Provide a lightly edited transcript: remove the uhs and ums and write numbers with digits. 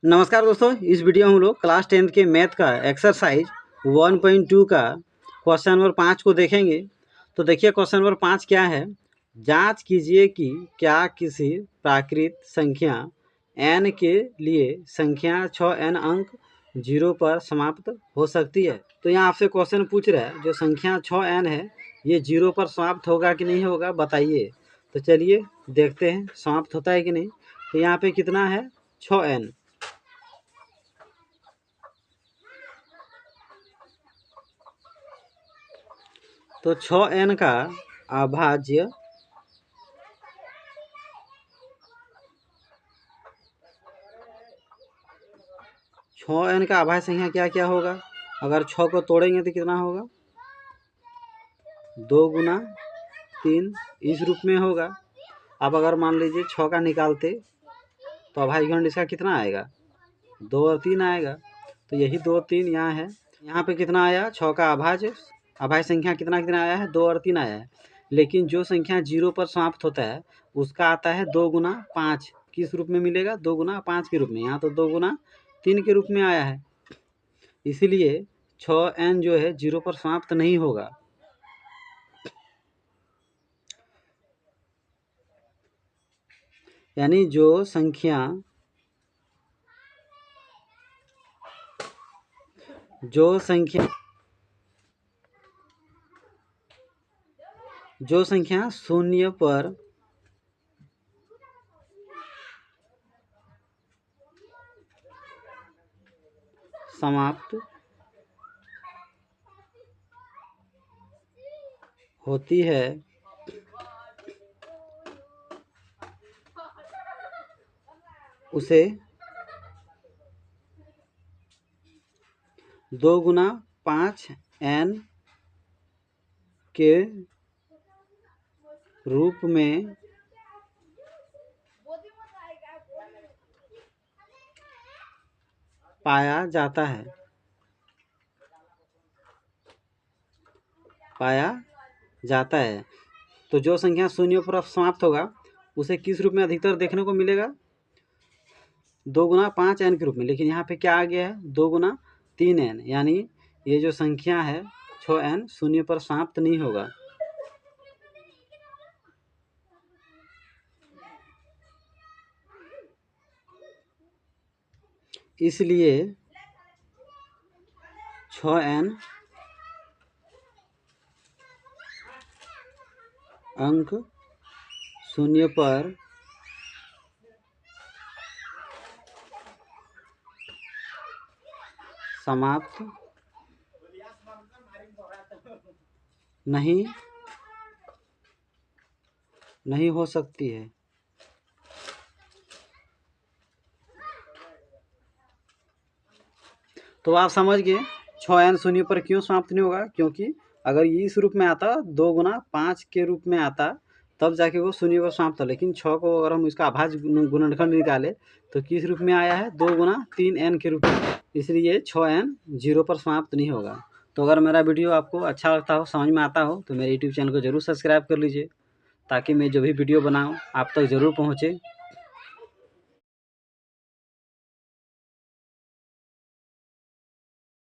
नमस्कार दोस्तों, इस वीडियो में हम लोग क्लास 10th के मैथ का एक्सरसाइज 1.2 का क्वेश्चन नंबर 5 को देखेंगे। तो देखिए क्वेश्चन नंबर 5 क्या है। जांच कीजिए कि क्या किसी प्राकृत संख्या n के लिए संख्या 6n अंक 0 पर समाप्त हो सकती है। तो यहाँ आपसे क्वेश्चन पूछ रहा है जो संख्या 6n है ये 0 पर समाप्त होगा कि नहीं होगा बताइए। तो चलिए देखते हैं समाप्त होता है कि नहीं। तो यहाँ पे कितना है 6n। तो 6n का अभाज्य 6n का अभाज्य संख्या क्या क्या होगा। अगर 6 को तोड़ेंगे तो कितना होगा 2 गुना 3 इस रूप में होगा। अब अगर मान लीजिए 6 का निकालते तो अभाज्य गुणन इसका कितना आएगा 2 और 3 आएगा। तो यही 2 3 यहाँ है। यहाँ पे कितना आया 6 का अभाज्य संख्या कितना कितना आया है 2 और 3 आया है। लेकिन जो संख्या 0 पर समाप्त होता है उसका आता है 2 गुना 5। किस रूप में मिलेगा 2 गुना 5 के रूप में। यहाँ तो 2 गुना 3 के रूप में आया है। इसीलिए 6n जो है 0 पर समाप्त नहीं होगा। यानी जो संख्या शून्य पर समाप्त होती है उसे 2 गुना 5n के रूप में पाया जाता है। तो जो संख्या शून्य पर समाप्त होगा उसे किस रूप में अधिकतर देखने को मिलेगा 2 गुना 5n के रूप में। लेकिन यहाँ पे क्या आ गया है 2 गुना 3n। यानी ये जो संख्या है 6n शून्य पर समाप्त नहीं होगा। इसलिए 6n अंक शून्य पर समाप्त नहीं हो सकती है। तो आप समझ गए 6n शून्य पर क्यों समाप्त नहीं होगा। क्योंकि अगर ये इस रूप में आता 2 गुना 5 के रूप में आता तब जाके वो शून्य पर समाप्त हो। लेकिन 6 को अगर हम इसका अभाज्य गुणनखंड निकाले तो किस रूप में आया है 2 गुना 3n के रूप में। इसलिए 6n 0 पर समाप्त नहीं होगा। तो अगर मेरा वीडियो आपको अच्छा लगता हो समझ में आता हो तो मेरे यूट्यूब चैनल को ज़रूर सब्सक्राइब कर लीजिए ताकि मैं जो भी वीडियो बनाऊँ आप तक ज़रूर पहुँचे।